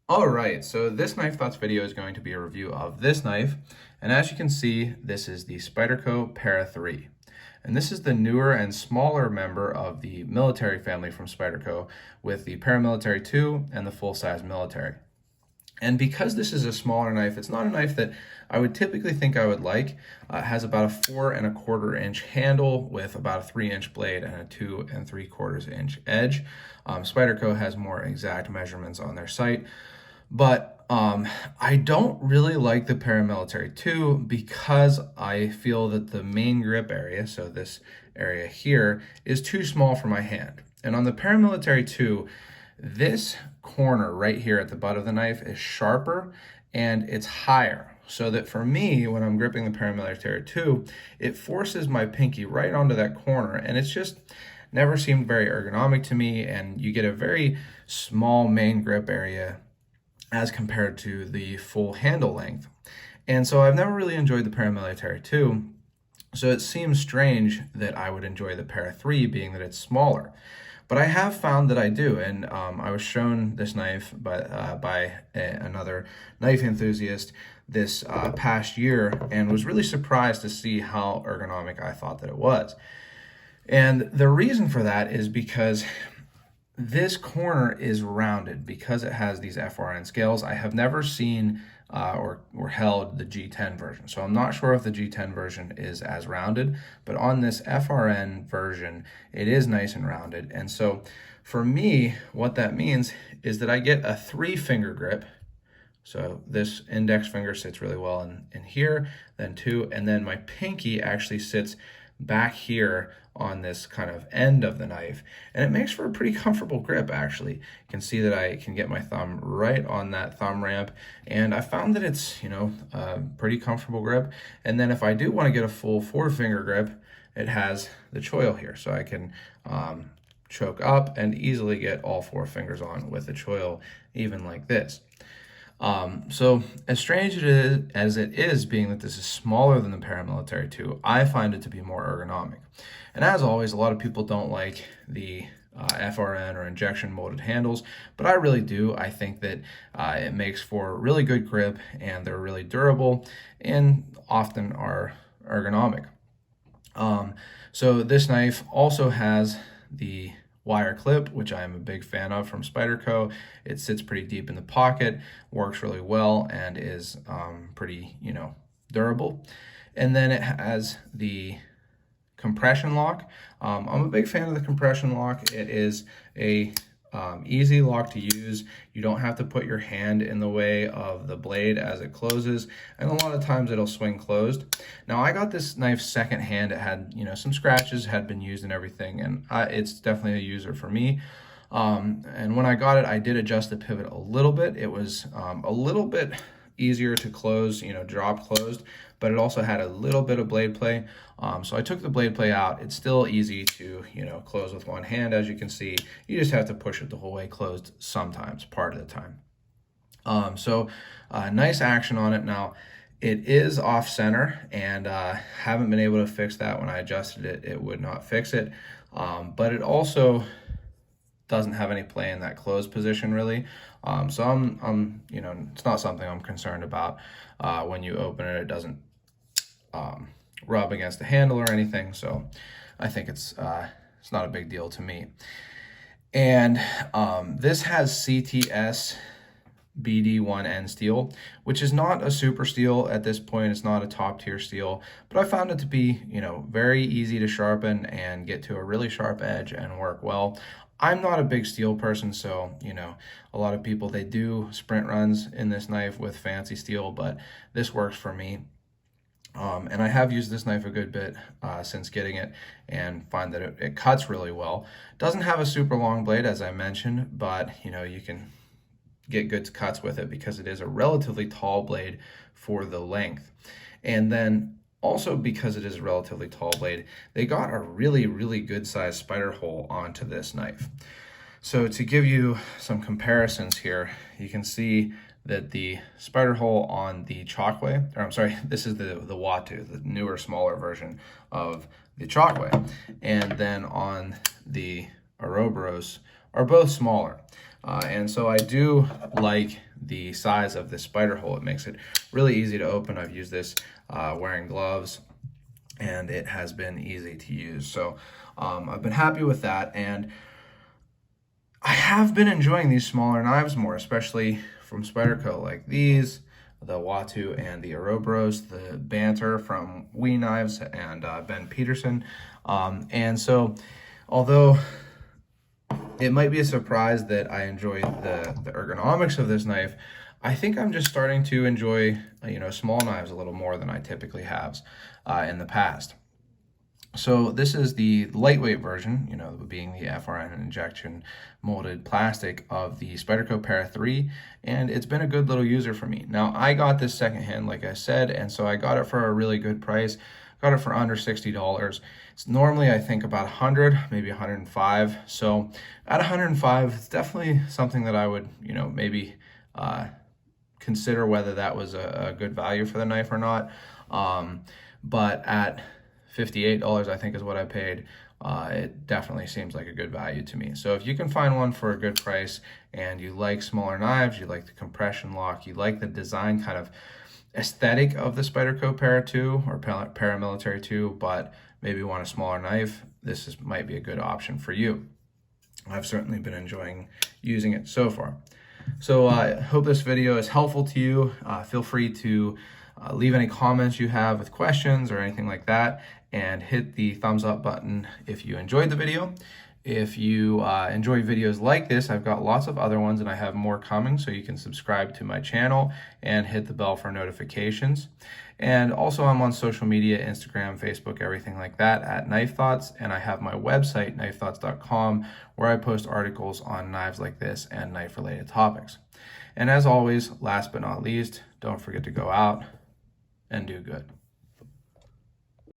All right, so this knife thoughts video is going to be a review of this knife. And as you can see, this is the Spyderco Para 3. And this is the newer and smaller member of the military family from Spyderco, with the Paramilitary 2 and the full-size military. And because this is a smaller knife, it's not a knife that I would typically think I would like. It has about a 4¼ inch handle with about a 3-inch blade and a 2¾ inch edge. Spyderco has more exact measurements on their site, but I don't really like the Paramilitary 2 because I feel that the main grip area, so this area here, is too small for my hand. And on the Paramilitary 2, this corner right here at the butt of the knife is sharper and it's higher. So that for me, when I'm gripping the Paramilitary 2, it forces my pinky right onto that corner, and it's just never seemed very ergonomic to me, and you get a very small main grip area as compared to the full handle length. And so I've never really enjoyed the Paramilitary 2, so it seems strange that I would enjoy the Para 3, being that it's smaller. But I have found that I do, and I was shown this knife by another knife enthusiast this past year, and was really surprised to see how ergonomic I thought that it was. And the reason for that is because this corner is rounded because it has these FRN scales. I have never seen or held the G10 version, so I'm not sure if the G10 version is as rounded, but on this FRN version, it is nice and rounded. And so for me, what that means is that I get a 3-finger grip. So this index finger sits really well in here, then 2, and then my pinky actually sits back here on this kind of end of the knife, and it makes for a pretty comfortable grip. Actually, you can see that I can get my thumb right on that thumb ramp, and I found that it's, a pretty comfortable grip. And then if I do want to get a full 4-finger grip, it has the choil here, so I can choke up and easily get all 4 fingers on with the choil, even like this. So as strange as it is, being that this is smaller than the Paramilitary 2, I find it to be more ergonomic. And as always, a lot of people don't like the FRN or injection molded handles, but I really do. I think that it makes for really good grip, and they're really durable and often are ergonomic. So this knife also has the wire clip, which I am a big fan of from Spyderco. It sits pretty deep in the pocket, works really well, and is pretty, durable. And then it has the compression lock. I'm a big fan of the compression lock. It is a easy lock to use. You don't have to put your hand in the way of the blade as it closes, and a lot of times it'll swing closed. Now, I got this knife secondhand. It had, some scratches, had been used and everything, and it's definitely a user for me. And when I got it, I did adjust the pivot a little bit. It was a little bit easier to close, drop closed, but it also had a little bit of blade play. So I took the blade play out. It's still easy to, close with one hand. As you can see, you just have to push it the whole way closed sometimes, part of the time. So nice action on it. Now, it is off center, and haven't been able to fix that. When I adjusted it, it would not fix it. But it also doesn't have any play in that closed position, really. So I'm, it's not something I'm concerned about. When you open it, it doesn't rub against the handle or anything. So I think it's not a big deal to me. And this has CTS BD1N steel, which is not a super steel at this point. It's not a top tier steel, but I found it to be, very easy to sharpen and get to a really sharp edge and work well. I'm not a big steel person, so, a lot of people, they do sprint runs in this knife with fancy steel, but this works for me. And I have used this knife a good bit since getting it, and find that it cuts really well. Doesn't have a super long blade, as I mentioned, but, you can get good cuts with it because it is a relatively tall blade for the length. And then also, because it is a relatively tall blade, they got a really, really good sized spider hole onto this knife. So to give you some comparisons here, you can see that the spider hole on the Chalkway, or I'm sorry, this is the Watu, the newer, smaller version of the Chalkway, and then on the Ouroboros are both smaller. And so I do like the size of this spider hole. It makes it really easy to open. I've used this wearing gloves, and it has been easy to use. So I've been happy with that, and I have been enjoying these smaller knives more, especially from Spyderco, like these, the Watu and the Ouroboros, the Banter from Wee Knives and Ben Peterson. And so, although it might be a surprise that I enjoy the ergonomics of this knife, I think I'm just starting to enjoy, small knives a little more than I typically have in the past. So this is the lightweight version, being the FRN injection molded plastic of the Spyderco Para 3, and it's been a good little user for me. Now, I got this secondhand, like I said, and so I got it for a really good price. Got it for under $60. It's normally, I think, about 100, maybe 105. So at 105, it's definitely something that I would, maybe consider whether that was a good value for the knife or not. But at $58, I think is what I paid. It definitely seems like a good value to me. So if you can find one for a good price and you like smaller knives, you like the compression lock, you like the design kind of aesthetic of the Spyderco Para 2 or Paramilitary 2, but maybe want a smaller knife, this might be a good option for you. I've certainly been enjoying using it so far. So I hope this video is helpful to you. Feel free to leave any comments you have with questions or anything like that, and hit the thumbs up button if you enjoyed the video. If you enjoy videos like this, I've got lots of other ones and I have more coming, so you can subscribe to my channel and hit the bell for notifications. And also I'm on social media, Instagram, Facebook, everything like that at Knife Thoughts, and I have my website, knifethoughts.com, where I post articles on knives like this and knife-related topics. And as always, last but not least, don't forget to go out and do good.